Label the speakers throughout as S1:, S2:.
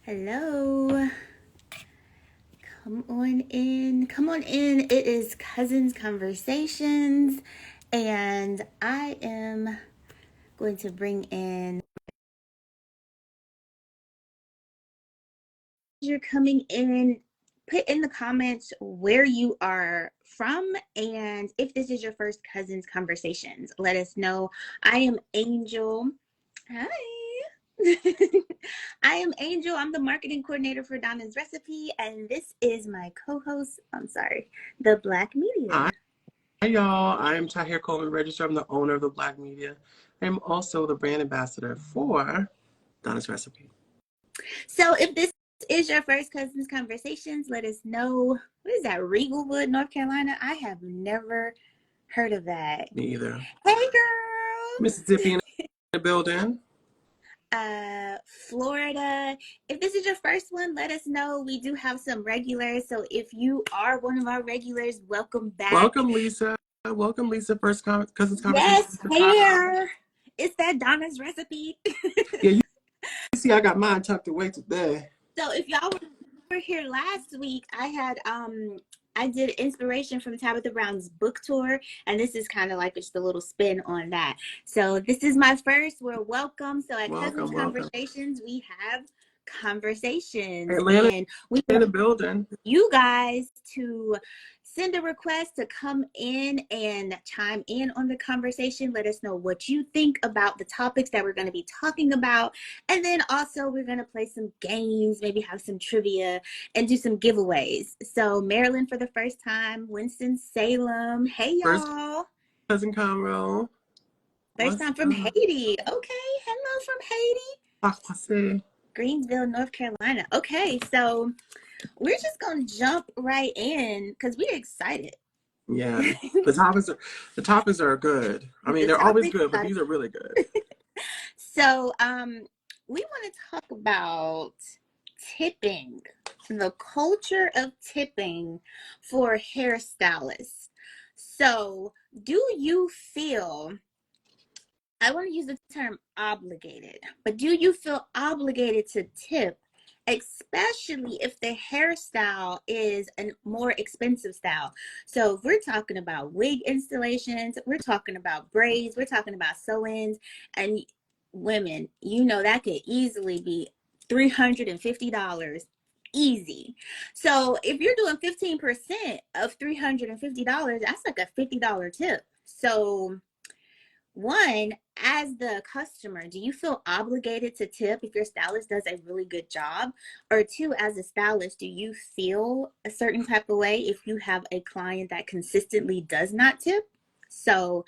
S1: Hello. Come on in. Come on in. It is Cousins Conversations, and I am going to bring in. You're coming in. Put in the comments where you are from, and if this is your first Cousins Conversations, let us know. I am Angel. Hi. I am Angel. I'm the marketing coordinator for Donna's Recipe, and this is my co-host. I'm sorry, the Black Media.
S2: Hi, y'all. I'm Tahir Coleman Register. I'm the owner of the Black Media. I'm also the brand ambassador for Donna's Recipe.
S1: So, if this is your first Cousins Conversations, let us know. What is that, Regalwood, North Carolina? I have never heard of that.
S2: Me either.
S1: Hey, girl.
S2: Mississippi in the building.
S1: Florida. If this is your first one, let us know. We do have some regulars. So if you are one of our regulars, welcome back.
S2: Welcome, Lisa. Welcome, Lisa. First Cousins Conversation.
S1: Yes, here. It's that Donna's Recipe.
S2: Yeah, you see, I got mine tucked away today.
S1: So if y'all were here last week, I did inspiration from Tabitha Brown's book tour, and this is kind of like just a little spin on that. So this is my first. We're welcome. So at Cousins Conversations, we have conversations,
S2: Atlanta,
S1: and we
S2: in the building.
S1: You guys to send a request to come in and chime in on the conversation. Let us know what you think about the topics that we're going to be talking about. And then also we're going to play some games, maybe have some trivia and do some giveaways. So Maryland for the first time, Winston-Salem. Hey, y'all.
S2: First Cousin Conroe.
S1: First time from Haiti. Okay. Hello from Haiti. Greensville, North Carolina. Okay. So we're just going to jump right in because we're excited.
S2: Yeah, the topics are good. I mean, they're always good, but these are really good.
S1: So, we want to talk about tipping, the culture of tipping for hairstylists. So, do you feel, I want to use the term obligated, but do you feel obligated to tip, especially if the hairstyle is a more expensive style? So if we're talking about wig installations, we're talking about braids, we're talking about sew-ins, and women, you know that could easily be $350 easy. So if you're doing 15% of $350, that's like a $50 tip. So one, as the customer, do you feel obligated to tip if your stylist does a really good job? Or two, as a stylist, do you feel a certain type of way if you have a client that consistently does not tip? So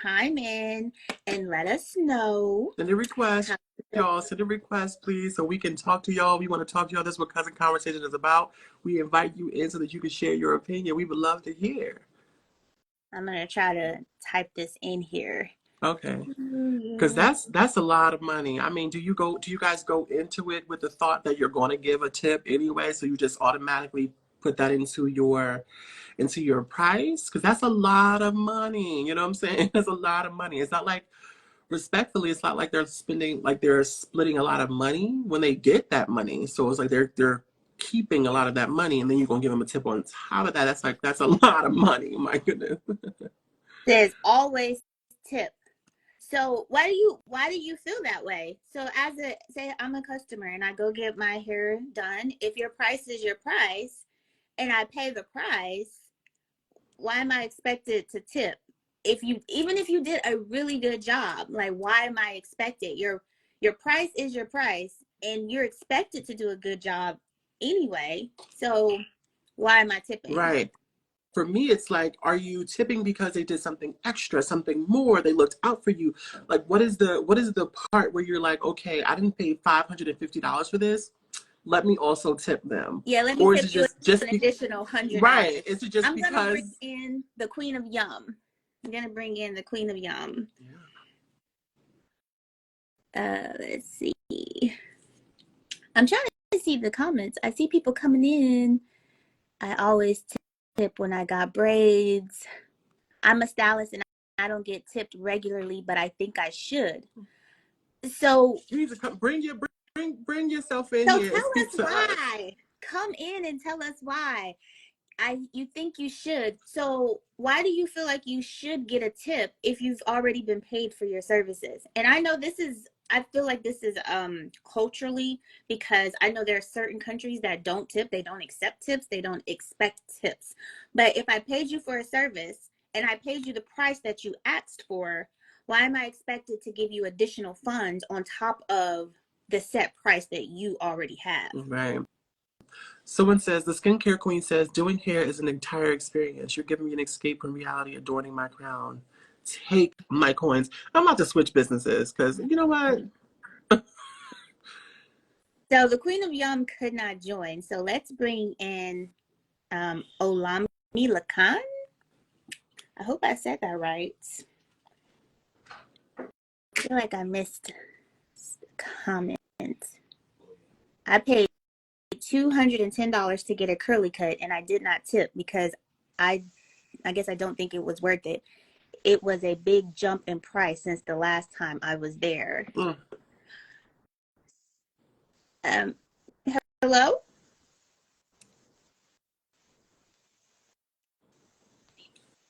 S1: chime in and let us know.
S2: Send a request, y'all. Send a request, please, so we can talk to y'all. We want to talk to y'all. That's what Cousin Conversation is about. We invite you in so that you can share your opinion. We would love to hear.
S1: I'm going to try to type this in here.
S2: Okay. Because that's a lot of money. I mean, do you guys go into it with the thought that you're going to give a tip anyway, so you just automatically put that into your price? Because that's a lot of money. You know what I'm saying? That's a lot of money. It's not like, respectfully, it's not like they're splitting a lot of money when they get that money. So it's like they're keeping a lot of that money, and then you're gonna give them a tip on top of that. That's a lot of money. My goodness.
S1: There's always tip. So why do you feel that way? So say I'm a customer and I go get my hair done. If your price is your price and I pay the price, why am I expected to tip? Even if you did a really good job, like why am I expected? Your price is your price and you're expected to do a good job anyway. So why am I tipping?
S2: Right. For me, it's like, are you tipping because they did something extra, something more? They looked out for you. Like, what is the part where you're like, okay, I didn't pay $550 for this. Let me also tip them.
S1: Yeah, let me
S2: or
S1: tip you an additional $100.
S2: Right. Is it just
S1: I'm
S2: because?
S1: gonna bring in the Queen of Yum. I'm gonna bring in the Queen of Yum. Yeah. Let's see. I'm trying to see the comments. I see people coming in. I always tip when I got braids. I'm a stylist and I don't get tipped regularly, but I think I should. So
S2: you need to bring bring yourself in
S1: So
S2: here and
S1: tell
S2: speak
S1: us
S2: to us.
S1: why. Come in and tell us why. You think you should. So why do you feel like you should get a tip if you've already been paid for your services? And I know this is I feel like this is culturally, because I know there are certain countries that don't tip, they don't accept tips, they don't expect tips. But if I paid you for a service and I paid you the price that you asked for, why am I expected to give you additional funds on top of the set price that you already have?
S2: Right. Someone says, the skincare queen says, doing hair is an entire experience. You're giving me an escape from reality, adorning my crown. Take my coins. I'm about to switch businesses because you know what?
S1: So the Queen of Yum could not join. So let's bring in Olami Lakan. I hope I said that right. I feel like I missed a comment. I paid $210 to get a curly cut and I did not tip because I guess I don't think it was worth it. It was a big jump in price since the last time I was there.
S2: Mm.
S1: Um, hello?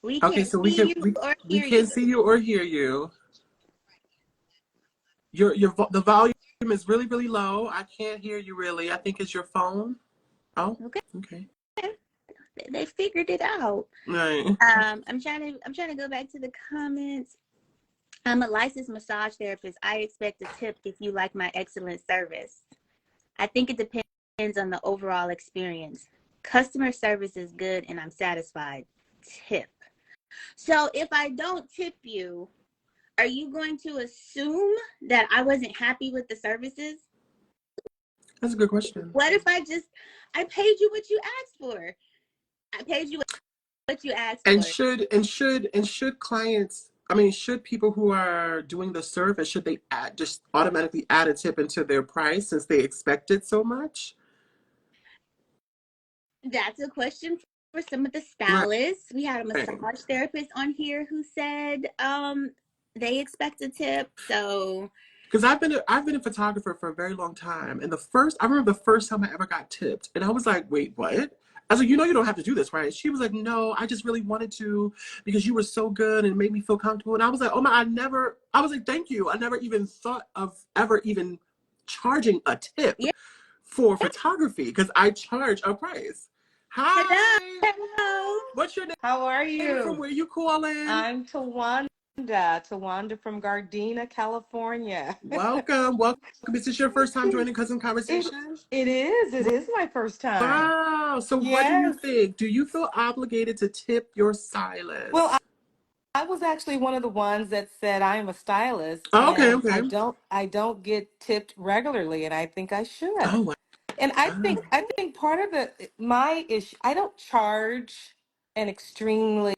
S1: We
S2: Okay,
S1: can't
S2: so we
S1: see
S2: can
S1: you or
S2: we
S1: hear you.
S2: can't see you or hear you. The volume is really really low. I can't hear you really. I think it's your phone. Oh,
S1: Okay.
S2: okay.
S1: They figured it out.
S2: Right.
S1: I'm trying to go back to the comments. I'm a licensed massage therapist. I expect a tip if you like my excellent service. I think it depends on the overall experience. Customer service is good and I'm satisfied. Tip. So if I don't tip you, are you going to assume that I wasn't happy with the services?
S2: That's a good question.
S1: What if I paid you what you asked for? I paid you what you asked
S2: And
S1: for.
S2: should clients, I mean, should people who are doing the service, should they just automatically add a tip into their price since they expect it so much?
S1: That's a question for some of the
S2: Right.
S1: stylists. We had a massage therapist on here who said they expect a tip. So
S2: Because I've been a photographer for a very long time, and I remember the first time I ever got tipped, and I was like, "Wait, what?" I was like, "You know, you don't have to do this, right?" She was like, "No, I just really wanted to because you were so good and it made me feel comfortable." And I was like, "Oh my, I was like, thank you. I never even thought of ever even charging a tip
S1: yeah.
S2: for photography because I charge a price."
S1: Hello.
S2: Hi,
S1: Hello.
S2: what's your
S3: How are
S2: name? From
S3: you?
S2: where you calling?
S3: I'm Tawanda from Gardena, California.
S2: Welcome, welcome. Is this your first time joining Cousin
S3: It
S2: Conversation?
S3: it is my first time.
S2: Wow. So what do you
S3: Yes.
S2: think? Do you feel obligated to tip your
S3: Well,
S2: stylist?
S3: I was actually one of the ones that said I am a stylist
S2: Oh, okay,
S3: and
S2: okay.
S3: I don't get tipped regularly and I think I should.
S2: Oh,
S3: And
S2: wow.
S3: I think part of my issue, I don't charge an extremely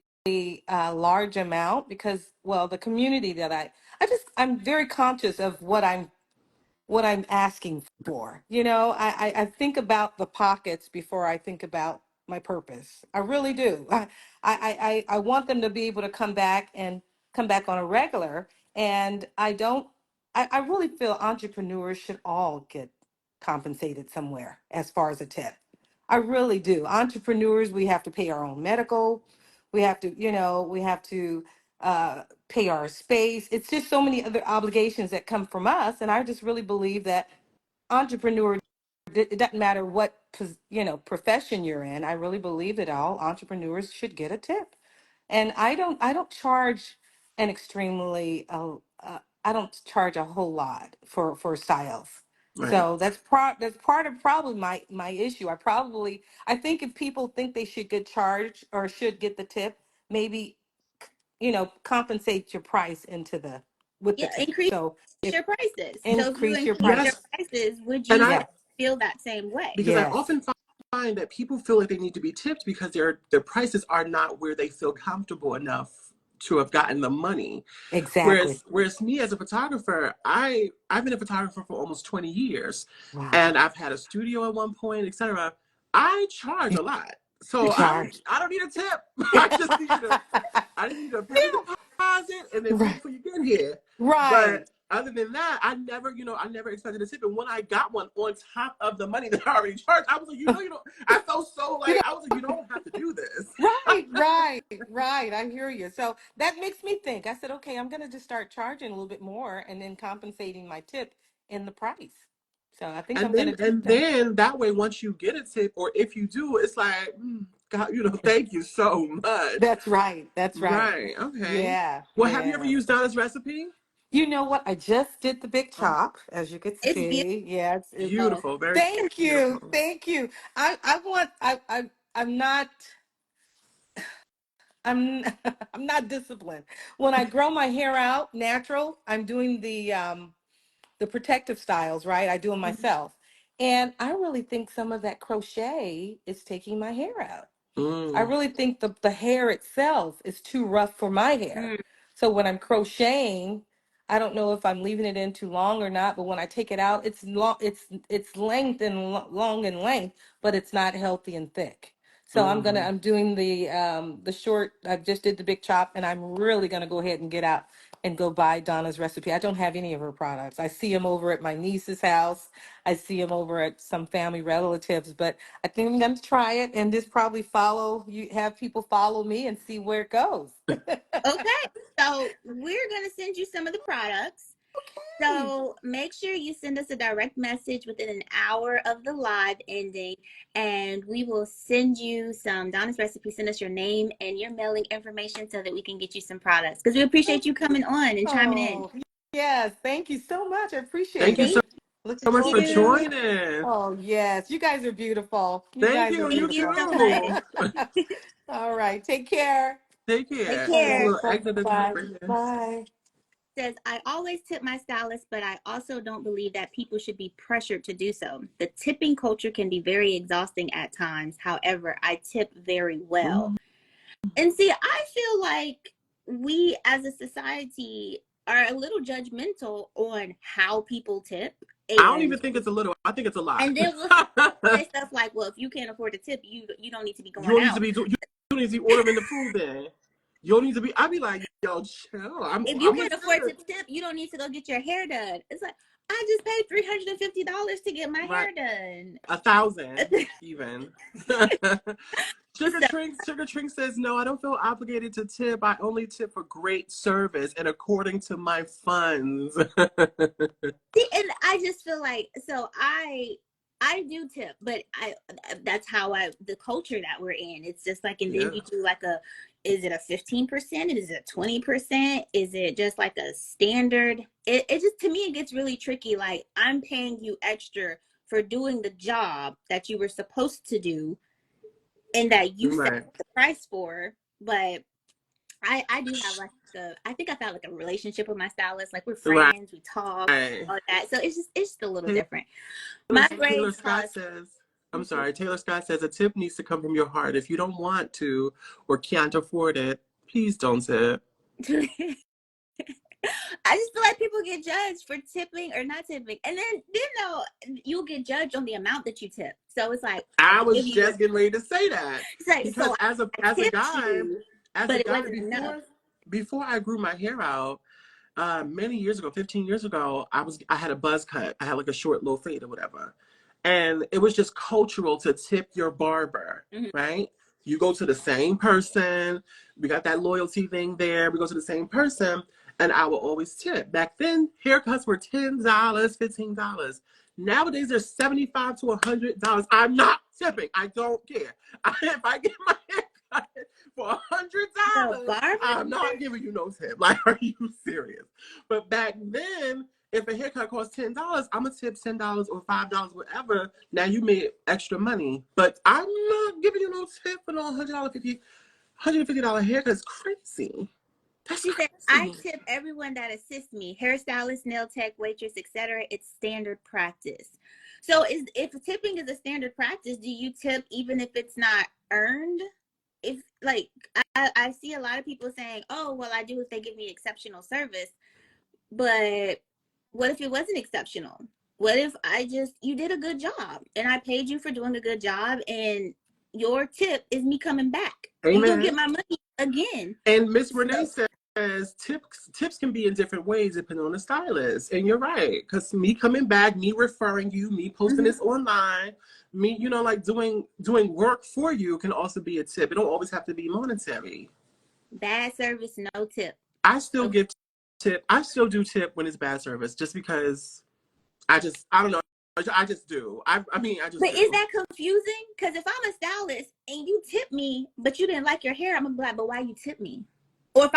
S3: large amount because, well, the community that I'm very conscious of what I'm asking for. You know, I think about the pockets before I think about my purpose. I really do. I want them to be able to come back on a regular. And I really feel entrepreneurs should all get compensated somewhere as far as a tip. I really do. Entrepreneurs, we have to pay our own medical. We have to, we have to pay our space. It's just so many other obligations that come from us. And I just really believe that entrepreneur, it doesn't matter what, profession you're in. I really believe that all entrepreneurs should get a tip. And I don't charge an extremely, I don't charge a whole lot for styles.
S2: Right,
S3: So that's part of probably my issue. I think if people think they should get charged or should get the tip, maybe compensate your price into the with the
S1: Yeah,
S3: tip.
S1: increase
S3: So if
S1: your prices. So if you
S3: increase your
S1: increase your
S3: prices.
S2: yes.
S1: prices, would
S2: And
S1: you
S2: I
S3: Yeah.
S1: feel that same way?
S2: because I
S3: Yes.
S2: often find that people feel like they need to be tipped because their prices are not where they feel comfortable enough to have gotten the money.
S3: Exactly.
S2: Whereas me as a photographer, I've been a photographer for almost 20 years,
S3: Wow.
S2: and I've had a studio at one point, etc. I charge
S3: You
S2: a lot, so
S3: charge.
S2: I don't need a tip. I just need to pay the deposit and then pay
S3: Right.
S2: before you get here. But
S3: Right.
S2: other than that, I never, I never expected a tip. And when I got one on top of the money that I already charged, I was like, I felt so
S3: You
S2: like,
S3: know,
S2: I was like, you don't have to do this.
S3: right. I hear you. So that makes me think. I said, okay, I'm going to just start charging a little bit more and then compensating my tip in the price. So I think I'm
S2: And
S3: going
S2: then,
S3: to do
S2: and
S3: that.
S2: then that way, once you get a tip, or if you do, it's like, God, thank you so much.
S3: That's right. That's right.
S2: Right. Okay.
S3: Yeah.
S2: Well, have you ever
S3: Yeah.
S2: used Donna's recipe?
S3: You know what? I just did the big
S2: Oh,
S3: chop, as you could
S1: It's
S3: see. Yeah, it's
S1: beautiful.
S2: beautiful. Very
S3: thank you.
S2: beautiful.
S3: Thank you. I want I'm not I'm I'm not disciplined. When I grow my hair out natural, I'm doing the protective styles, right? I do them myself. And I really think some of that crochet is taking my hair out. I
S2: Mm,
S3: really think the hair itself is too rough for my hair.
S1: Mm.
S3: So when I'm crocheting, I don't know if I'm leaving it in too long or not, but when I take it out, it's long, it's length and long in length, but it's not healthy and thick. So
S2: mm.
S3: I'm doing the short. I just did the big chop, and I'm really gonna go ahead and get out and go buy Donna's recipe. I don't have any of her products. I see them over at my niece's house. I see them over at some family relatives, but I think I'm going to try it and just probably have people follow me and see where it goes.
S1: Okay, so we're gonna send you some of the products.
S3: Okay.
S1: So make sure you send us a direct message within an hour of the live ending, and we will send you some Donna's recipe. Send us your name and your mailing information so that we can get you some products. Because we appreciate you coming on and chiming in.
S3: Oh, yes. Thank you so much. I appreciate
S2: Thank you
S3: it.
S2: so,
S1: Thank
S3: Looking
S2: so much for
S3: forward to it.
S1: you.
S2: joining.
S3: Oh, yes. You guys are beautiful. You
S2: Thank
S3: guys are
S2: you.
S1: Thank
S2: You
S1: you
S3: beautiful.
S1: so much.
S2: too.
S3: All right. Take care.
S2: Take
S1: Take
S2: care.
S3: All
S2: This
S1: care.
S3: right.
S2: little exit is
S3: Bye.
S2: right here.
S3: Bye.
S1: Says, I always tip my stylist, but I also don't believe that people should be pressured to do so. The tipping culture can be very exhausting at times. However, I tip very well.
S2: Mm.
S1: And see, I feel like we as a society are a little judgmental on how people tip.
S2: I don't
S1: And
S2: even think it's a little. I think it's a lot.
S1: and then we'll say stuff like, well, if you can't afford to tip, you don't need to be
S2: You
S1: going
S2: don't need to
S1: out.
S2: be. You don't need to be ordering the food then. You don't need to be. I be like, yo, chill.
S1: If you
S2: I'm a
S1: can't afford to
S2: tip.
S1: tip, you don't need to go get your hair done. It's like, I just paid $350 to get my
S2: Right.
S1: hair done.
S2: 1,000 even. Sugar
S1: So,
S2: Trink, Sugar Trink says, no, I don't feel obligated to tip. I only tip for great service and according to my funds.
S1: see, and I just feel like, so I do tip, but I that's how I the culture that we're in. It's just like, and then
S2: Yeah.
S1: you do like is it a 15%? Is it 20%? Is it just like a standard? It just, to me, it gets really tricky. Like, I'm paying you extra for doing the job that you were supposed to do and that you set
S2: Right.
S1: the price for. But I do have like I think I found like a relationship with my stylist. Like, we're
S2: Right.
S1: friends, we talk, all that. So it's just a little different.
S2: Taylor,
S1: My
S2: Taylor
S1: braids
S2: Scott
S1: cost.
S2: says, I'm sorry, Taylor Scott says a tip needs to come from your heart. If you don't want to or can't afford it, please don't tip.
S1: I just feel like people get judged for tipping or not tipping, and then though you'll get judged on the amount that you tip. So it's like, I
S2: I
S1: gave
S2: was
S1: you.
S2: just getting ready to say that
S1: It's like,
S2: because
S1: so I
S2: as a
S1: tipped
S2: guy,
S1: you, but it wasn't enough.
S2: before I grew my hair out, many years ago, 15 years ago, I had a buzz cut. I had like a short little fade or whatever. And it was just cultural to tip your barber,
S1: Mhm.
S2: right? You go to the same person. We got that loyalty thing there. We go to the same person, and I will always tip. Back then, haircuts were $10, $15. Nowadays, they're $75 to $100. I'm not tipping. I don't care. If I get my hair cut for
S1: The
S2: $100,
S1: barber.
S2: I'm not giving you no tip. Like, are you serious? But back then, if a haircut costs $10, I'm gonna tip $10 or $5, whatever. Now you made extra money, but I'm not giving you no tip for no $150 haircut. It's crazy. That's
S1: She said, I
S2: crazy.
S1: tip everyone that assists me, hairstylist, nail tech, waitress, etc. It's standard practice. So if tipping is a standard practice, do you tip even if it's not earned? If, like, I see a lot of people saying, oh, well, I do if they give me exceptional service. But what if it wasn't exceptional? What if you did a good job and I paid you for doing a good job, and your tip is me coming back? You gonna get
S2: Amen.
S1: my money again.
S2: And Miss Renee
S1: So,
S2: says, is tips can be in different ways depending on the stylist. And you're right, because me coming back, me referring you, me posting this online, me, you know, like doing work for you can also be a tip. It don't always have to be monetary.
S1: Bad service, no tip.
S2: I still
S1: Okay.
S2: give tip. I still do tip when it's bad service, just because I don't know. I just do. I mean, I just
S1: But is
S2: do.
S1: that confusing? Because if I'm a stylist and you tip me, but you didn't like your hair, I'm gonna be like, but why you tip me? Or if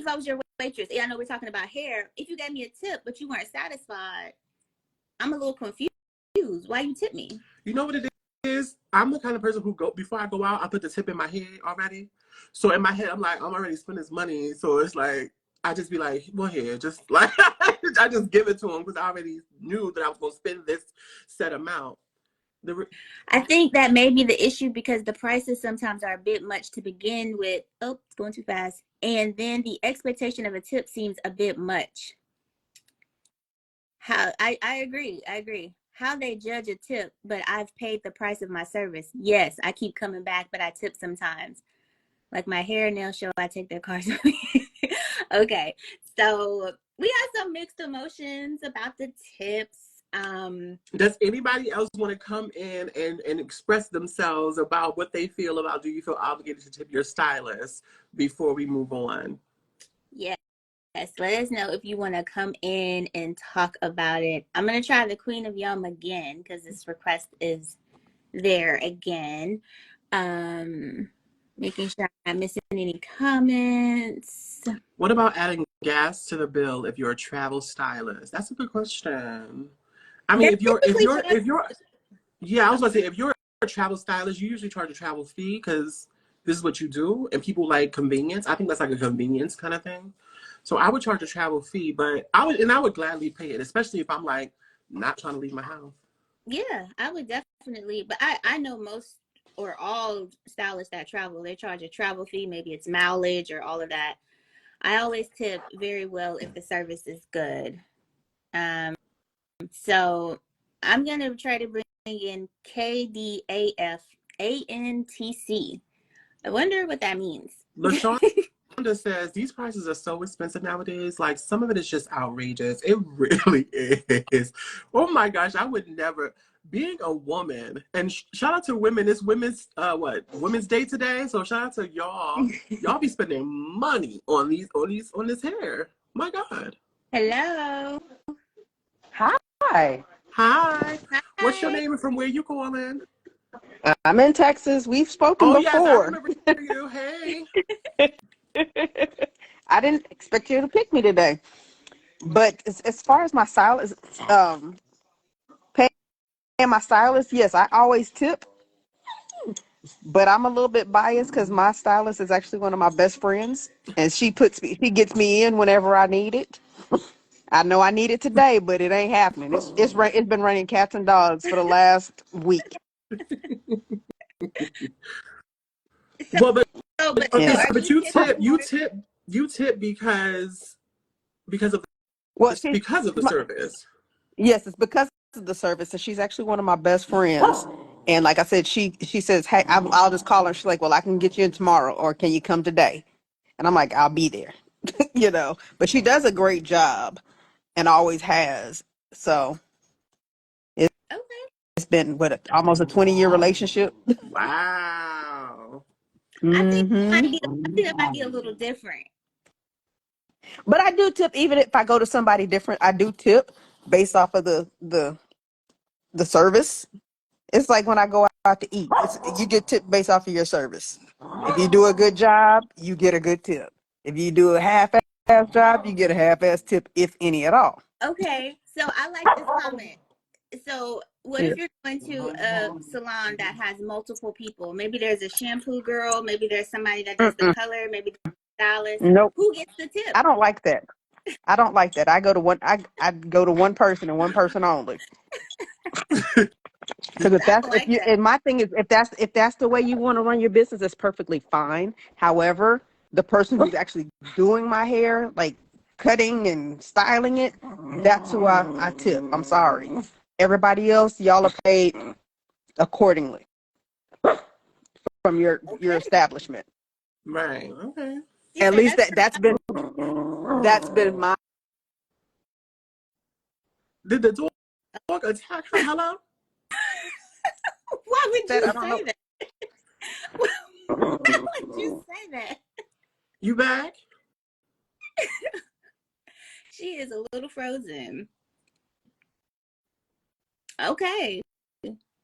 S1: I was your waitress, I know we're talking about hair. If you gave me a tip but you weren't satisfied, I'm a little confused. Why you tip me?
S2: You know what it is? I'm the kind of person who before I go out, I put the tip in my head already. So in my head, I'm like, I'm already spending this money. So it's like, I just be like, well, here, just like, I just give it to him because I already knew that I was going to spend this set amount.
S1: I think that may be the issue because the prices sometimes are a bit much to begin with. Oh, it's going too fast. And then the expectation of a tip seems a bit much. I agree. I agree. How they judge a tip, but I've paid the price of my service. Yes, I keep coming back, but I tip sometimes. Like my hair and nail show, I take their cars away. Okay. So we have some mixed emotions about the tips.
S2: Does anybody else want to come in and express themselves about what they feel about, do you feel obligated to tip your stylist before we move on?
S1: Yes. Let us know if you want to come in and talk about it. I'm going to try the Queen of Yum again because this request is there again. Making sure I'm not missing any comments.
S2: What about adding gas to the bill if you're a travel stylist? That's a good question. I mean,
S1: They're
S2: if you're
S1: typically
S2: yeah, I was gonna say if you're a travel stylist, you usually charge a travel fee because this is what you do, and people like convenience. I think that's like a convenience kind of thing. So I would charge a travel fee, but I would gladly pay it, especially if I'm like not trying to leave my house.
S1: Yeah, I would definitely. But I know most or all stylists that travel, they charge a travel fee. Maybe it's mileage or all of that. I always tip very well if the service is good. So I'm gonna try to bring in KDAFANTC. I wonder what that means.
S2: LaShawn says these prices are so expensive nowadays. Like some of it is just outrageous. It really is. Oh my gosh, I would never. Being a woman, and shout out to women. It's Women's Day today. So shout out to y'all. Y'all be spending money on this hair. My God.
S1: Hello.
S4: Hi,
S2: Hi. What's your
S1: Hi.
S2: name and from where you calling?
S4: I'm in Texas. We've spoken
S2: Oh yes, I
S4: before.
S2: remember you. Hey.
S4: I didn't expect you to pick me today. But as far as my stylist, paying my stylist, yes, I always tip. But I'm a little bit biased because my stylist is actually one of my best friends, and she gets me in whenever I need it. I know I need it today, but it ain't happening. It's been running cats and dogs for the last week.
S1: So,
S2: Well,
S1: so
S2: okay,
S4: And
S2: so
S1: are
S2: but
S1: you tipping more?
S2: you tip because of
S4: well, she's
S2: because of the
S4: my,
S2: service.
S4: yes, it's because of the service, and she's actually one of my best friends. And like I said, she says, "Hey, I'll just call her." She's like, "Well, I can get you in tomorrow, or can you come today?" And I'm like, "I'll be there," you know. But she does a great job, and always has. So
S1: Okay.
S4: it's been almost a 20-year relationship.
S2: Wow.
S1: I think that might be a little different.
S4: But I do tip, even if I go to somebody different. I do tip based off of the service. It's like when I go out to eat. You get tipped based off of your service. If you do a good job, you get a good tip. If you do a half-ass job, you get a half-ass tip, if any at all.
S1: Okay. So I like this comment. So what
S4: Yeah.
S1: if you're going to a salon that has multiple people? Maybe there's a shampoo girl, maybe there's somebody that does the
S4: Mm-mm.
S1: color, maybe the stylist.
S4: Nope.
S1: Who gets the tip?
S4: I don't like that. I don't like that. I go to one person and one person only. Because
S1: I don't like that.
S4: and my thing is, if that's the way you want to run your business, it's perfectly fine. However, the person who's actually doing my hair, like cutting and styling it, that's who I tip. I'm sorry. Everybody else, y'all are paid accordingly from your
S1: Okay.
S4: establishment.
S2: Right. Okay.
S1: She
S4: At
S1: said
S4: least
S1: that's
S4: that's been. That's been my.
S2: Did the dog attack her? Hello?
S1: Why would
S4: Said
S1: you
S4: I don't
S1: say
S4: know.
S1: that? Why would you say that?
S2: You back?
S1: She is a little frozen. Okay.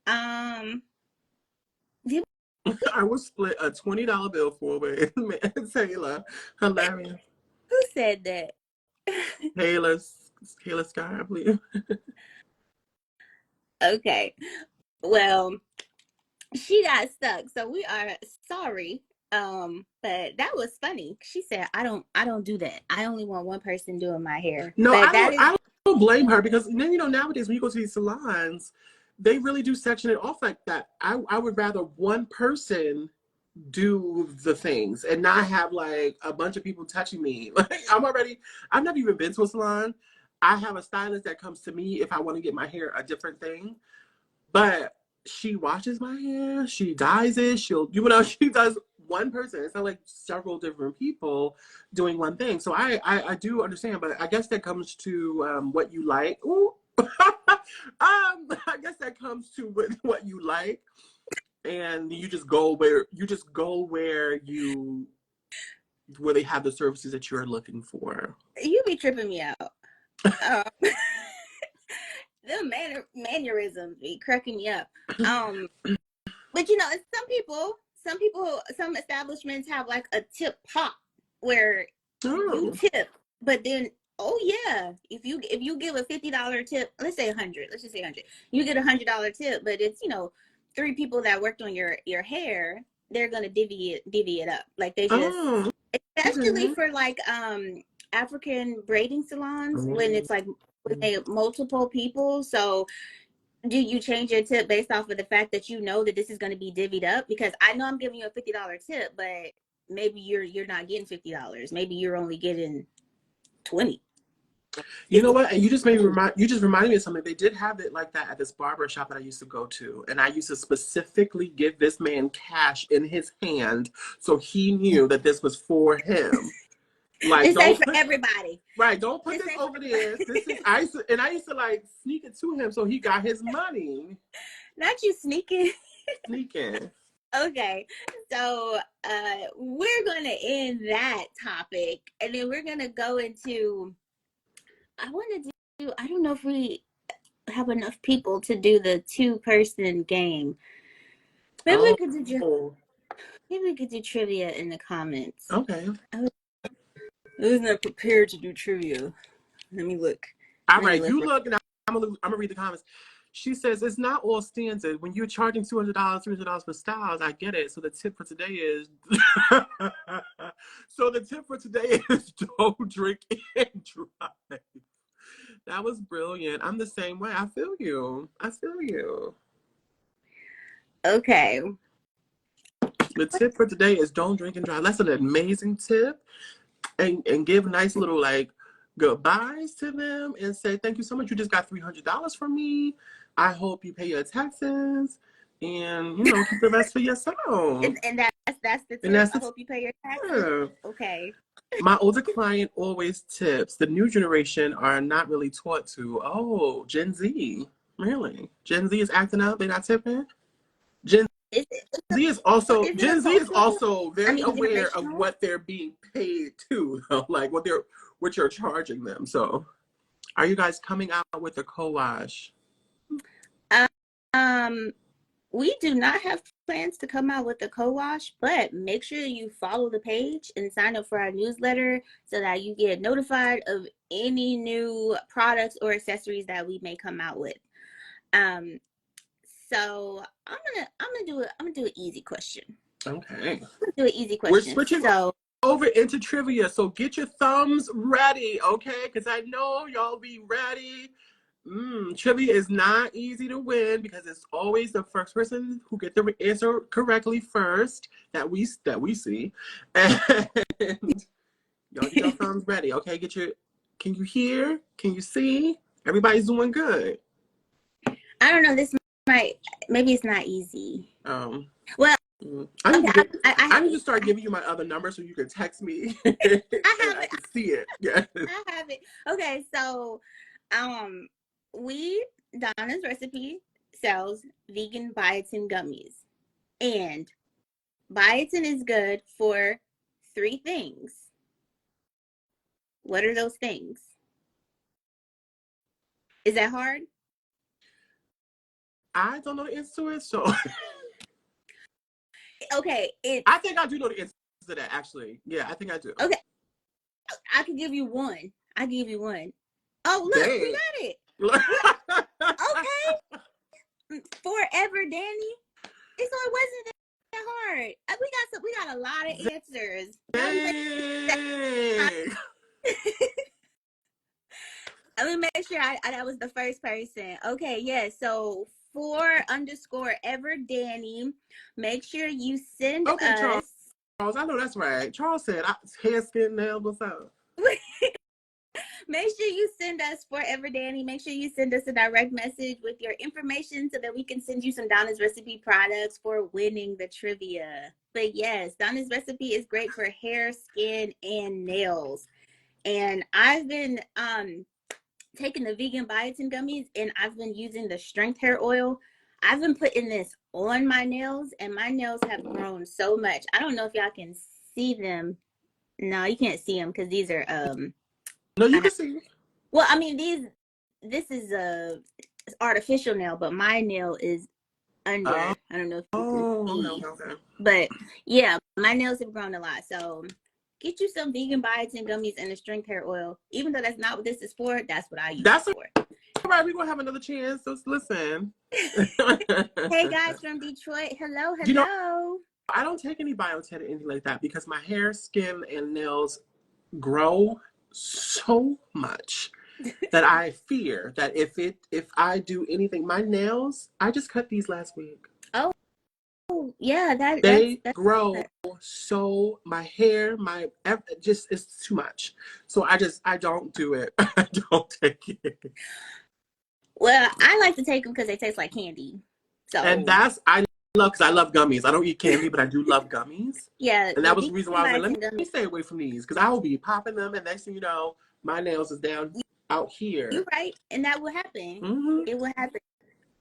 S1: Did
S2: I would split a $20 bill for it. Taylor. Hilarious.
S1: who said that?
S2: Taylor Scott, I believe.
S1: Okay. Well, she got stuck, so we are sorry. But that was funny. She said, I don't do that. I only want one person doing my hair.
S2: No,
S1: But that is
S2: I don't blame her because then, you know, nowadays when you go to these salons, they really do section it off like that. I would rather one person do the things and not have like a bunch of people touching me. Like I've never even been to a salon. I have a stylist that comes to me if I want to get my hair a different thing. But she washes my hair, she dyes it, she does one person. It's not like several different people doing one thing. So I do understand, but I guess that comes to what you like. Ooh. I guess that comes to what you like, and you just go where where they have the services that you're looking for.
S1: you be tripping me out. Um, the mannerisms be cracking me up. But you know, some establishments have like a tip pot where you
S2: Oh.
S1: tip, but then oh yeah, if you give a $50 tip, let's say 100, let's just say 100, you get $100 tip, but it's, you know, 3 people that worked on your hair, they're gonna divvy it up, like they just,
S2: Oh.
S1: especially
S2: Okay.
S1: for like African braiding salons when
S2: Oh.
S1: it's like when they multiple people. So do you change your tip based off of the fact that you know that this is going to be divvied up? Because I know I'm giving you a $50 tip, but maybe you're not getting $50. Maybe you're only getting 20.
S2: You know what? And you just reminded me of something. They did have it like that at this barber shop that I used to go to. And I used to specifically give this man cash in his hand so he knew that this was for him. Like,
S1: This ain't for everybody.
S2: don't put
S1: This
S2: this
S1: ain't for
S2: over there.
S1: everybody.
S2: This is I used to like sneak it to him so he got his money.
S1: Not you sneaking.
S2: Sneaking.
S1: Okay, so we're going to end that topic, and then we're going to go into, I want to do, I don't know if we have enough people to do the 2-person game. Maybe we
S2: Oh.
S1: could do trivia in the comments.
S2: Okay.
S1: I was not prepared to do trivia. Let me look.
S2: All
S1: Let me
S2: right,
S1: look.
S2: you look, and I'm gonna read the comments. She says it's not all standard. When you're charging $200, $300 for styles, I get it. So the tip for today is, don't drink and drive. That was brilliant. I'm the same way. I feel you.
S1: Okay.
S2: The tip for today is don't drink and drive. That's an amazing tip. And give nice little like goodbyes to them and say thank you so much. You just got $300 from me. I hope you pay your taxes and you know keep the rest for yourself.
S1: And that's the
S2: And
S1: tip.
S2: that's
S1: I
S2: the
S1: hope you pay your taxes.
S2: tip.
S1: Okay.
S2: My older client always tips. The new generation are not really taught to. Oh, Gen Z. Really? Gen Z is acting up. They're not tipping? Gen
S1: Is is it a
S2: Gen Z is
S1: cultural?
S2: also
S1: I
S2: very
S1: mean,
S2: aware of
S1: generational?
S2: what they're being paid to, though, like what you're charging them. So, are you guys coming out with a co-wash?
S1: Um, we do not have plans to come out with a co-wash, but make sure you follow the page and sign up for our newsletter so that you get notified of any new products or accessories that we may come out with. Um, so I'm gonna do an easy question.
S2: Okay,
S1: I'm gonna do an easy
S2: we're
S1: question.
S2: switching
S1: So
S2: over into trivia. So get your thumbs ready, okay? Because I know y'all be ready. Trivia is not easy to win because it's always the first person who get the answer correctly first that we see, and y'all get your thumbs ready, okay? Can you hear? Can you see? Everybody's doing good.
S1: I don't know. This might maybe it's not easy.
S2: Um,
S1: Well,
S2: I need
S1: okay.
S2: to
S1: I
S2: I need to start giving you my other number so you can text me.
S1: I
S2: And
S1: have
S2: I
S1: it.
S2: can see it. Yes.
S1: I have it. Okay, so we Donna's Recipe sells vegan biotin gummies. And biotin is good for 3 things. What are those things? Is that hard?
S2: I don't know the answer to it, so
S1: Okay, it's
S2: I think I do know the answer to that, actually. Yeah, I think I do.
S1: okay. I can give you one. I give you one. Oh, look, we
S2: Dang.
S1: got it. Okay. Forever, Danny. So it wasn't that hard. We got a lot of answers. Now we
S2: Dang.
S1: let me make sure that was the first person. Okay, yes. Yeah, so _ever Danny. Make sure you send
S2: Okay, Charles.
S1: us.
S2: I know that's right. Charles said hair, skin, nails, what's up?
S1: Make sure you send us Forever Danny. Make sure you send us a direct message with your information so that we can send you some Donna's Recipe products for winning the trivia. But yes, Donna's Recipe is great for hair, skin, and nails. And I've been taking the vegan biotin gummies, and I've been using the strength hair oil. I've been putting this on my nails, and my nails have grown so much. I don't know if y'all can see them. No, you can't see them because these are
S2: No, you can see.
S1: well, I mean this is a artificial nail, but my nail is under.
S2: Oh,
S1: I don't know if you can see.
S2: okay.
S1: But yeah, my nails have grown a lot. So get you some vegan biotin gummies and a strength hair oil. Even though that's not what this is for, that's what I use it for.
S2: All right, we're gonna have another chance. So listen.
S1: Hey guys from Detroit, hello.
S2: You know, I don't take any biotin or anything like that because my hair, skin, and nails grow so much that I fear that if I do anything, my nails, I just cut these last week.
S1: Oh yeah,
S2: They
S1: that's
S2: grow so my hair, just it's too much. So I don't do it. I don't take it.
S1: well, I like to take them because they taste like candy. So
S2: And I love because I love gummies. I don't eat candy, but I do love gummies.
S1: yeah,
S2: And that was the reason why I was like, let me
S1: gummies.
S2: stay away from these because I will be popping them, and next thing you know, my nails is down out here.
S1: You're right, and that will happen.
S2: Mm-hmm.
S1: It will happen.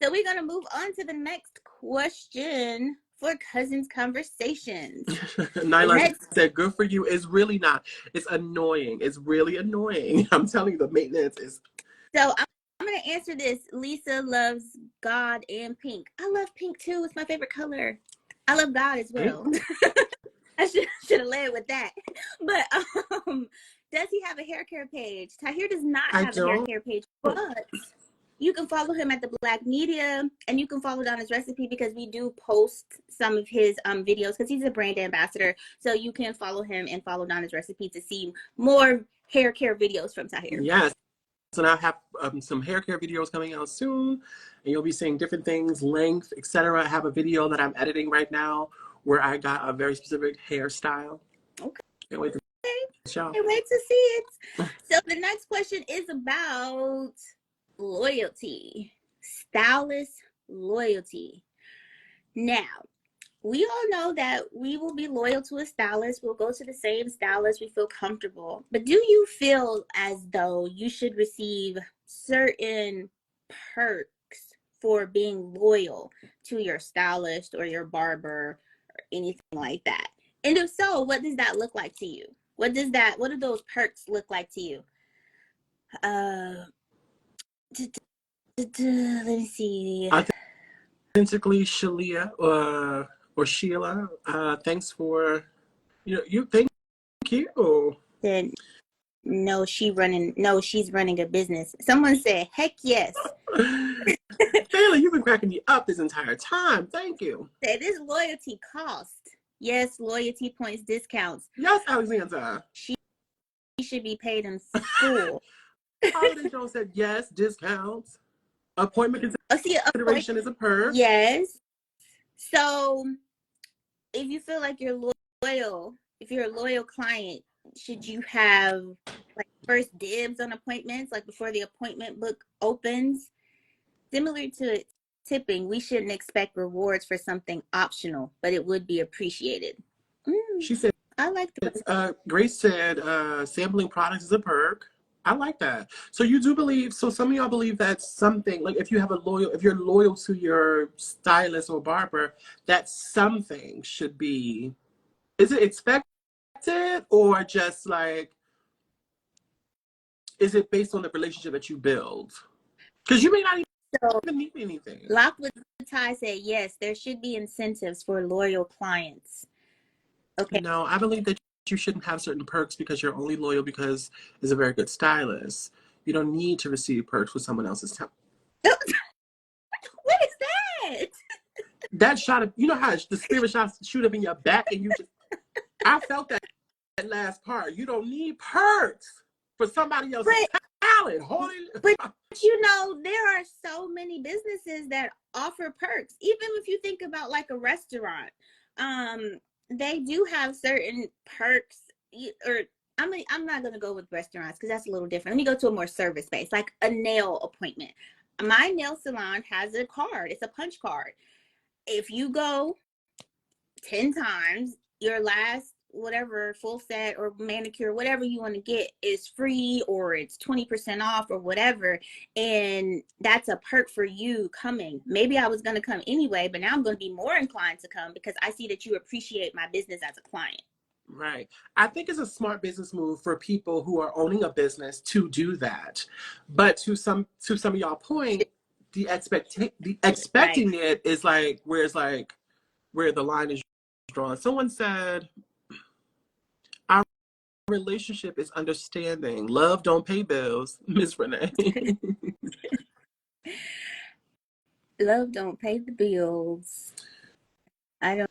S1: So we're gonna move on to the next question for Cousins Conversations.
S2: Nyla said, good for you. It's really not. It's annoying. It's really annoying. I'm telling you, the maintenance is.
S1: So I'm going to answer this. Lisa loves God and pink. I love pink too. It's my favorite color. I love God as well. I should have led with that. But does he have a hair care page? Tahir does not have a hair care page, but you can follow him at the Black Media, and you can follow Donna's Recipe because we do post some of his videos because he's a brand ambassador. So you can follow him and follow Donna's Recipe to see more hair care videos from Tahir.
S2: Yes. So now I have some hair care videos coming out soon, and you'll be seeing different things, length, etc. I have a video that I'm editing right now where I got a very specific hairstyle.
S1: Okay.
S2: Can't wait to show.
S1: Can't wait to see it. So the next question is about loyalty, stylist loyalty. Now, we all know that we will be loyal to a stylist. We'll go to the same stylist we feel comfortable. But do you feel as though you should receive certain perks for being loyal to your stylist or your barber or anything like that? And if so, what does that look like to you? What do those perks look like to you? Let me see.
S2: Authentically, Shalia or Sheila, thanks for thank you.
S1: Then she's running a business. Someone said, heck yes.
S2: Taylor, you've been cracking me up this entire time. Thank you.
S1: Say this loyalty cost. Yes, loyalty points discounts.
S2: Yes, Alexandra.
S1: She should be paid in full.
S2: Holiday Jones said yes, discounts. Appointment consideration is a perk.
S1: Yes. So if you feel like you're loyal, if you're a loyal client, should you have like first dibs on appointments, like before the appointment book opens? Similar to tipping, we shouldn't expect rewards for something optional, but it would be appreciated.
S2: She said
S1: I like the
S2: Grace said sampling products is a perk. I like that. So you do believe, so some of y'all believe that something, like if you're loyal to your stylist or barber, that something should be, is it expected or just like, is it based on the relationship that you build? Because you may not
S1: so
S2: even need anything.
S1: Lock with Tie said yes, there should be incentives for loyal clients. Okay.
S2: No, I believe that you shouldn't have certain perks because you're only loyal because it's a very good stylist. You don't need to receive perks with someone else's time.
S1: What is that?
S2: That shot of, you know how the spirit shots shoot up in your back and you just, I felt that last part. You don't need perks for somebody else's talent.
S1: But you know, there are so many businesses that offer perks. Even if you think about like a restaurant, they do have certain perks. Or I'm not gonna go with restaurants because that's a little different. Let me go to a more service based, like a nail appointment. My nail salon has a card. It's a punch card. If you go 10 times, your last whatever full set or manicure, whatever you want to get is free or it's 20% off or whatever. And that's a perk for you coming. Maybe I was going to come anyway, but now I'm going to be more inclined to come because I see that you appreciate my business as a client.
S2: Right. I think it's a smart business move for people who are owning a business to do that. But to some of y'all point, the expecting it is like where it's like where the line is drawn. Someone said our relationship is understanding. Love don't pay bills, Miss Renee.
S1: Love don't pay the bills. I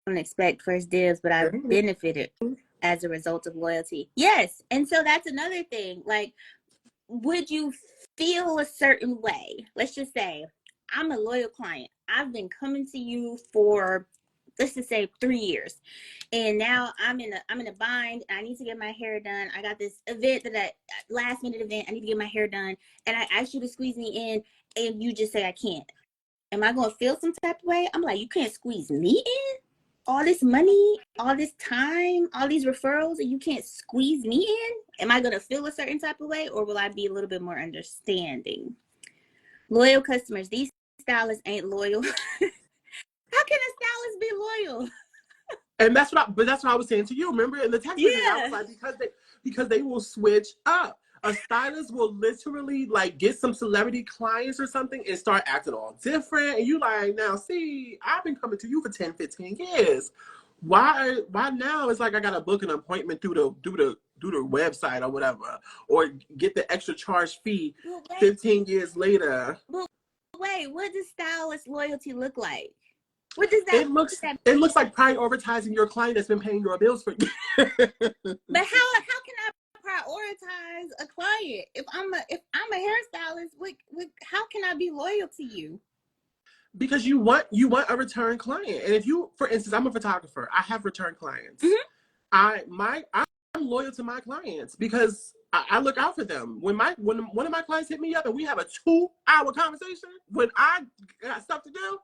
S1: don't expect first dibs, but I've benefited as a result of loyalty. Yes. And so that's another thing. Like, would you feel a certain way? Let's just say I'm a loyal client. I've been coming to you for, let's just say 3 years. And now I'm in a bind. I need to get my hair done. I got this event last minute event. I need to get my hair done. And I asked you to squeeze me in and you just say I can't. Am I going to feel some type of way? I'm like, you can't squeeze me in? All this money, all this time, all these referrals, and you can't squeeze me in? Am I going to feel a certain type of way, or will I be a little bit more understanding? Loyal customers. These stylists ain't loyal. How can a stylist be loyal?
S2: And that's what I was saying to you. Remember in the text message, I was like, because they will switch up. A stylist will literally like get some celebrity clients or something and start acting all different. And you like, now see, I've been coming to you for 10, 15 years. Why now it's like I gotta book an appointment through the website or whatever, or get the extra charge fee 15 years later.
S1: Wait, what does stylist loyalty look like? What does that?
S2: It looks like prioritizing your client that's been paying your bills for you.
S1: But how can I prioritize a client if I'm a hairstylist? How can I be loyal to you?
S2: Because you want a return client, and if you, for instance, I'm a photographer, I have return clients. Mm-hmm. I'm loyal to my clients because I look out for them. When one of my clients hit me up and we have a 2-hour conversation, when I got stuff to do,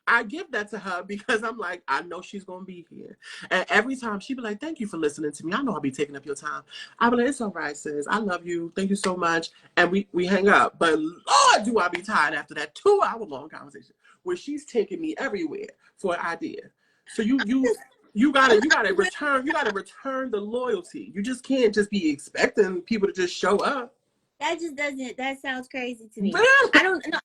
S2: I give that to her because I'm like, I know she's going to be here. And every time she be like, thank you for listening to me. I know I'll be taking up your time. I be like, it's all right, sis. I love you. Thank you so much. And we hang up. But Lord, do I be tired after that 2-hour-long conversation where she's taking me everywhere for an idea. So you gotta return the loyalty. You just can't just be expecting people to just show up.
S1: That sounds crazy to me.
S2: Really?
S1: I don't know.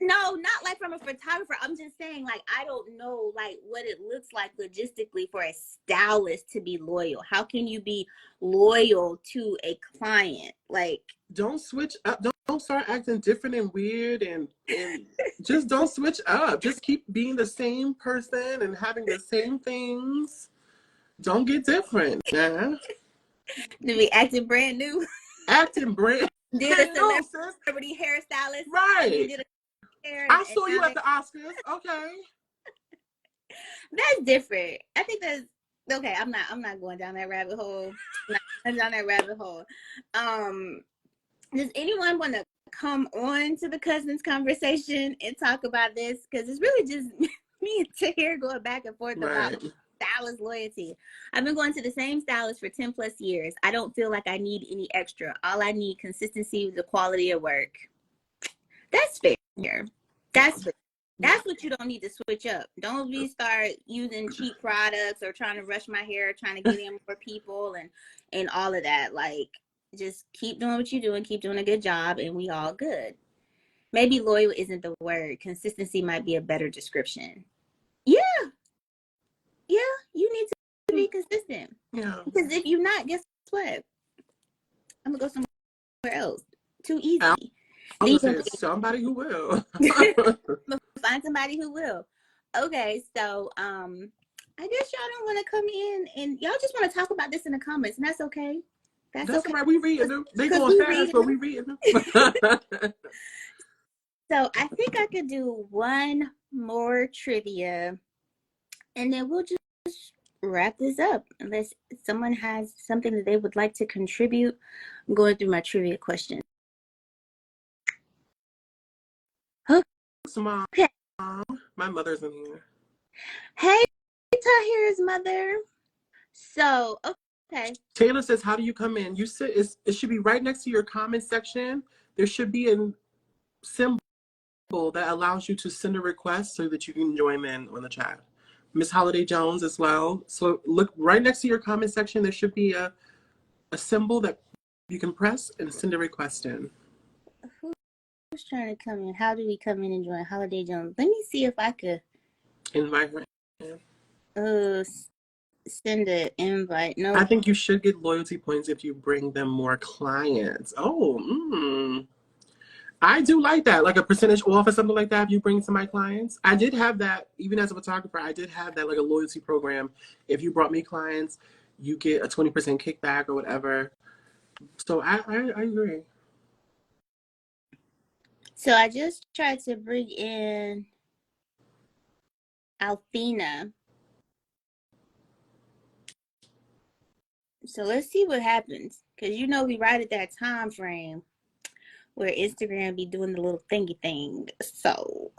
S1: No, not like from a photographer. I'm just saying, like, I don't know, like, what it looks like logistically for a stylist to be loyal. How can you be loyal to a client? Like,
S2: don't switch up. Don't start acting different and weird and just don't switch up. Just keep being the same person and having the same things. Don't get different, man.
S1: To be acting brand new.
S2: Acting brand
S1: Did a celebrity hairstylist.
S2: Right. I saw you at the Oscars. Okay.
S1: That's different. I think that's okay. I'm not going down that rabbit hole. Does anyone want to come on to the cousins conversation and talk about this? Because it's really just me and Tahir going back and forth about stylist loyalty. I've been going to the same stylist for 10 plus years. I don't feel like I need any extra. All I need consistency with the quality of work. That's fair. That's fair. That's what you don't need to switch up. Don't be start using cheap products or trying to rush my hair, trying to get in more people and all of that. Like, just keep doing what you're doing, keep doing a good job, and we all good. Maybe loyal isn't the word. Consistency might be a better description. Yeah, you need to be consistent.
S2: Yeah.
S1: Because if you're not, guess what? I'm gonna go somewhere else. Too easy.
S2: I was gonna say somebody who will.
S1: Find somebody who will. Okay, so I guess y'all don't want to come in and y'all just want to talk about this in the comments, and that's okay. That's okay.
S2: Right. We reading them. They going fast, but we reading them.
S1: So I think I could do one more trivia, and then we'll just wrap this up. Unless someone has something that they would like to contribute, I'm going through my trivia questions.
S2: Mom.
S1: Okay.
S2: My mother's in here.
S1: Hey, Tahir's mother. So, okay.
S2: Taylor says, how do you come in? You sit, it should be right next to your comment section. There should be a symbol that allows you to send a request so that you can join in on the chat. Miss Holiday Jones as well. So look right next to your comment section. There should be a symbol that you can press and send a request in.
S1: Who's trying to come in? How do we come in and join Holiday Jones? Let me see if I could
S2: invite her.
S1: Send an invite. No,
S2: I think you should get loyalty points if you bring them more clients. Oh, I do like that, like a percentage off or something like that if you bring some of my clients. I did have that, even as a photographer, I did have that, like a loyalty program. If you brought me clients, you get a 20% kickback or whatever. So I agree.
S1: So I just tried to bring in Althena. So let's see what happens. Because you know we right at that time frame where Instagram be doing the little thingy thing. So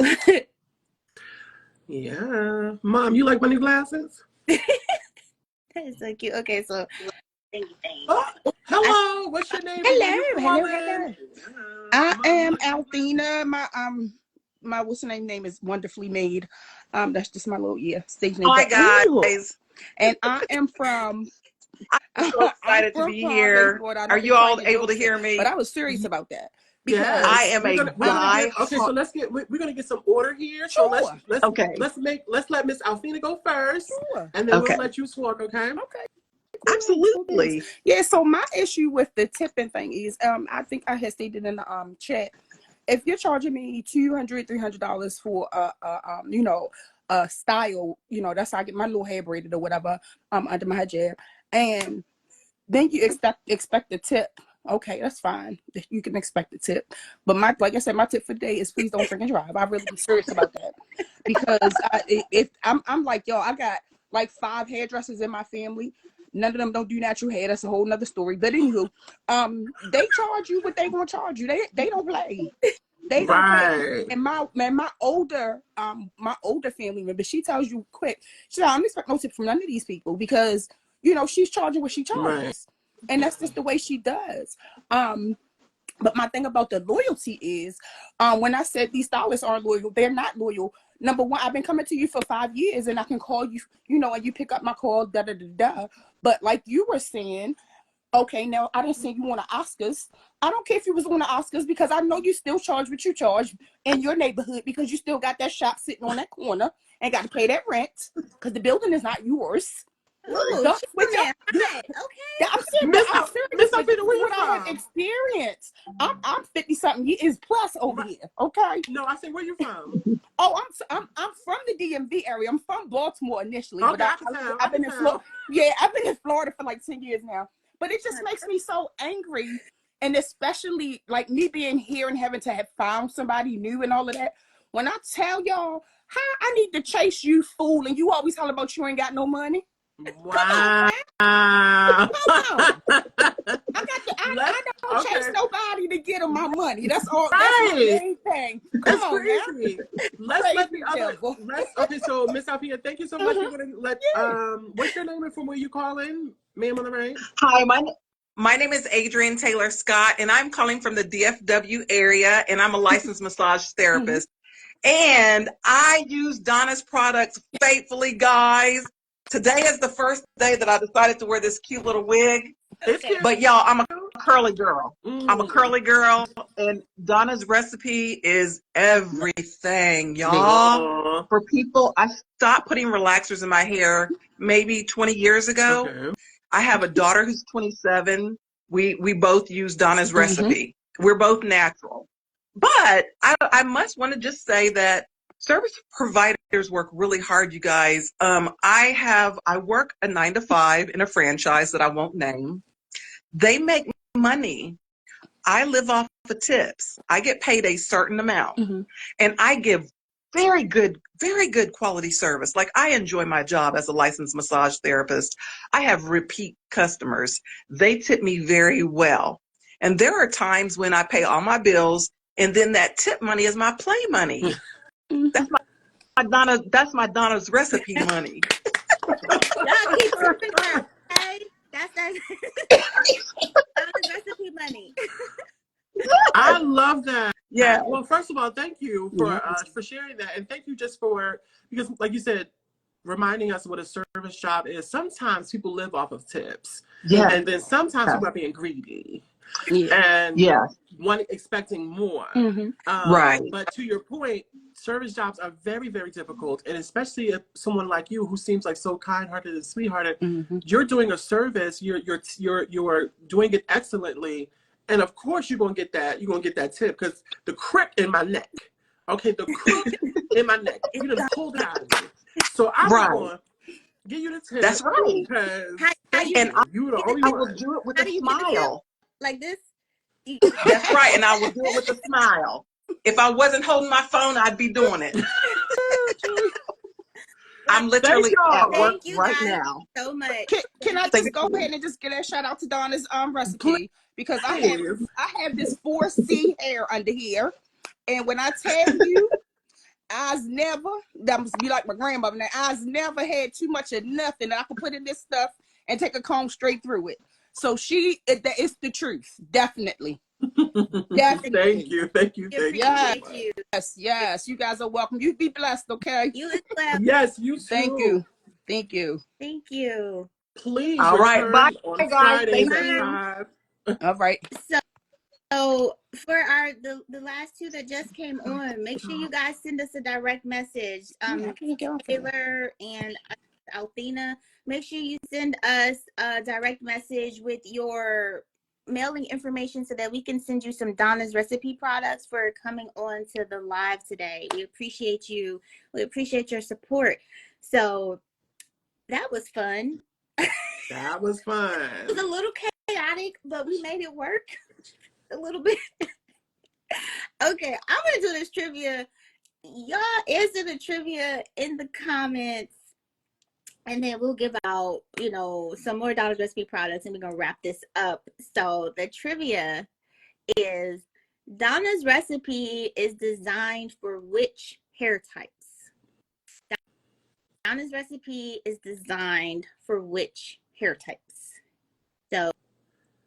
S2: yeah. Mom, you like my new glasses?
S1: that's so cute. Okay, so thingy thing.
S2: Oh, hello. What's your name?
S4: Hello. I am Althena. My what's the name is Wonderfully Made. That's just my little stage name.
S5: Hi guys.
S4: And I am from
S5: I'm so excited to be here. Are you all able to hear me?
S4: But I was serious about that
S2: because
S4: yes.
S5: I am we're gonna
S2: get, we're gonna get some order here. So
S4: sure.
S2: let's let Miss Althena go first, sure. And then we'll let you talk. Okay.
S4: Okay.
S5: Absolutely.
S4: Yeah. So my issue with the tipping thing is, I think I had stated in the chat, if you're charging me $200-$300 for a style, that's how I get my little hair braided or whatever, under my hijab, and then you expect the tip. Okay, that's fine. You can expect the tip. But like I said, my tip for the day is please don't drink and drive. I really be serious about that. Because if I'm like, yo, I got like 5 hairdressers in my family. None of them don't do natural hair. That's a whole nother story. But anywho, they charge you what they gonna charge you. They don't play. They don't play. And my older family member, she tells you quick. She said, I don't expect no tip from none of these people because she's charging what she charges. Right. And that's just the way she does. But my thing about the loyalty is, when I said these stylists aren't loyal, they're not loyal. Number one, I've been coming to you for 5 years and I can call you, and you pick up my call, da-da-da-da. But like you were saying, okay, now I didn't say you want the Oscars. I don't care if you was on the Oscars because I know you still charge what you charge in your neighborhood because you still got that shop sitting on that corner and got to pay that rent because the building is not yours.
S1: Ooh, okay.
S4: Yeah, I'm serious. Miss Althena, where you from? Experience. I'm 50-something years plus over here. Okay.
S2: No, I say where you from?
S4: Oh, I'm from the DMV area. I'm from Baltimore initially,
S2: okay,
S4: but I've been in Florida. Yeah, I've been in Florida for like 10 years now. But it just makes me so angry, and especially like me being here and having to have found somebody new and all of that. When I tell y'all how I need to chase you, fool, and you always holler about you ain't got no money.
S2: Wow.
S4: I
S2: let's
S5: I don't chase
S2: okay.
S5: nobody to get them my money. That's all. That's my
S2: Right.
S5: main thing. Come
S2: It's
S5: on now,
S2: crazy. Let's let the
S5: crazy
S2: other
S5: devil.
S2: okay, so Miss Althea, thank you so much. We're gonna let what's your name and from where you call in, ma'am, on the right?
S5: Hi, my name is Adrienne Taylor Scott, and I'm calling from the DFW area, and I'm a licensed massage therapist. And I use Donna's products faithfully, guys. Today is the first day that I decided to wear this cute little wig.
S2: It's cute.
S5: But y'all, I'm a curly girl. I'm a
S2: Mm.
S5: curly girl, and Donna's recipe is everything, y'all.
S2: Aw.
S5: For people, I stopped putting relaxers in my hair maybe 20 years ago.
S2: Okay.
S5: I have a daughter who's 27. We both use Donna's recipe. We're both natural. But I must want to just say that service providers work really hard, you guys. I work a 9 to 5 in a franchise that I won't name. They make money. I live off of tips. I get paid a certain amount, and I give very good quality service. Like, I enjoy my job as a licensed massage therapist. I have repeat customers. They tip me very well. And there are times when I pay all my bills, and then that tip money is my play money. That's that's my Donna's recipe money.
S1: Y'all keep tipping her, okay? That's Donna's recipe money.
S2: I love that.
S5: Yeah.
S2: Well, first of all, thank you for sharing that, and thank you just for because, like you said, reminding us what a service job is. Sometimes people live off of tips,
S5: Yeah.
S2: and then sometimes people are being greedy
S5: Yeah.
S2: and expecting more.
S5: Right.
S2: But to your point, service jobs are very, very difficult, and especially if someone like you, who seems like so kind-hearted and sweethearted, you're doing a service. You're doing it excellently, and of course you're gonna get that. You're gonna get that tip because the crook in my neck. Okay, the crook in my neck. You done pulled it out of me. So I'm gonna give you the tip.
S5: That's right.
S2: Because
S5: And
S2: you were the
S5: I
S2: only
S5: will
S2: one.
S5: do it with
S1: How
S5: a
S1: do you get the tip?
S5: smile.
S1: Like this?
S5: That's right. And I will do it with a smile. If I wasn't holding my phone, I'd be doing it. I'm literally at work
S1: Thank you
S5: right
S1: guys
S5: now.
S1: so much.
S5: Can I just go ahead and just give a shout out to Donna's recipe? Because I have this 4C hair under here. And when I tell you, I's never, that must be like my grandmother now, I's never had too much of nothing that I could put in this stuff and take a comb straight through it. So it's the truth. Definitely. Definitely.
S2: Thank you.
S1: Appreciate you.
S5: Yes. You guys are welcome. You be blessed, okay?
S1: You as well.
S2: Yes, you too.
S5: Thank you. Thank you.
S1: Thank you.
S2: Please
S5: All right. Bye,
S2: return on
S5: guys.
S2: Fridays
S5: Thank
S2: at
S5: you.
S2: 5.
S5: All right.
S1: So for the last two that just came on, make sure you guys send us a direct message. Taylor and Althena, make sure you send us a direct message with your mailing information so that we can send you some Donna's recipe products for coming on to the live today. We appreciate you. We appreciate your support. So that was fun.
S2: That was fun.
S1: It was a little chaotic, but we made it work a little bit. Okay, I'm gonna do this trivia. Y'all answer the trivia in the comments, and then we'll give out, some more Donna's recipe products, and we're gonna wrap this up. So the trivia is: Donna's recipe is designed for which hair types? Donna's recipe is designed for which hair types?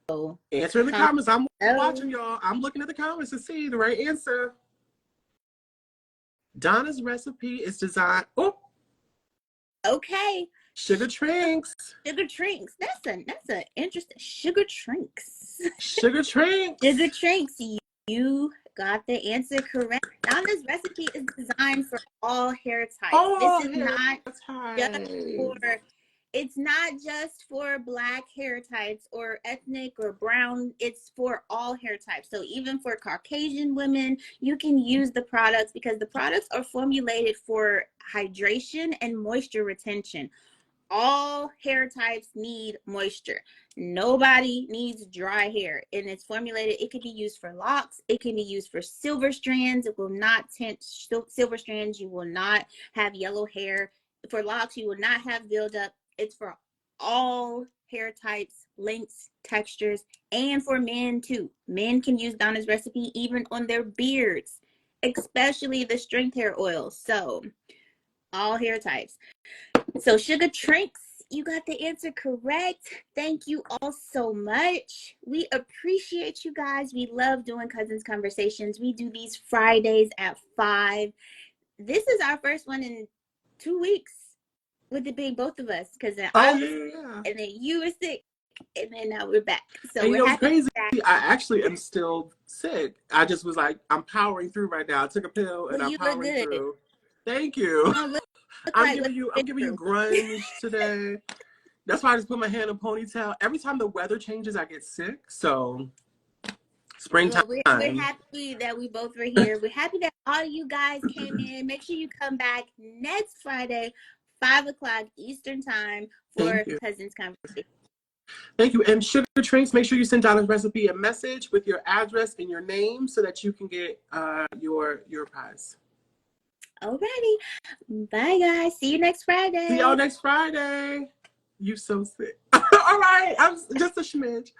S1: So
S2: answer in the comments. I'm watching y'all. I'm looking at the comments to see the right answer. Donna's recipe is designed. Oh,
S1: okay.
S2: Sugar Trinks.
S1: Sugar Trinks. That's an interesting. Sugar Trinks.
S2: Sugar Trinks.
S1: Sugar Trinks. You got the answer correct. Donna's recipe is designed for all hair types.
S2: All
S1: this is
S2: hair
S1: not
S2: types.
S1: it's not just for Black hair types or ethnic or brown. It's for all hair types. So even for Caucasian women, you can use the products because the products are formulated for hydration and moisture retention. All hair types need moisture. Nobody needs dry hair, and it's formulated. It can be used for locks. It can be used for silver strands. It will not tint silver strands. You will not have yellow hair. For locks, you will not have buildup. It's for all hair types, lengths, textures, and for men too. Men can use Donna's recipe even on their beards, especially the strength hair oil. So all hair types. So Sugar Trinks, you got the answer correct. Thank you all so much. We appreciate you guys. We love doing Cousins Conversations. We do these Fridays at 5. This is our first one in 2 weeks with it being both of us, because then I
S2: Oh
S1: was
S2: yeah,
S1: sick,
S2: yeah.
S1: and then you were sick, and then now we're back. So
S2: And you
S1: we're
S2: know, it's
S1: happy to
S2: crazy.
S1: be back.
S2: I actually am still sick. I just was like, I'm powering through right now. I took a pill
S1: Well,
S2: and I'm
S1: you look
S2: powering
S1: good.
S2: through. Thank
S1: You
S2: you.
S1: don't look
S2: I'm
S1: like what
S2: giving you, I'm
S1: you've
S2: giving
S1: been
S2: you
S1: through.
S2: grunge today. That's why I just put my hand in a ponytail. Every time the weather changes, I get sick. So springtime.
S1: Well, we're happy that we both were here. We're happy that all you guys came in. Make sure you come back next Friday, 5 o'clock Eastern Time
S2: Thank
S1: for
S2: you.
S1: Cousins Conversation.
S2: Thank you. And Sugar Trinks, make sure you send Donna's recipe a message with your address and your name so that you can get your prize.
S1: Alrighty. Bye, guys. See you next
S2: See y'all
S1: Friday.
S2: next Friday. You so sick. All right. I'm just a smidge.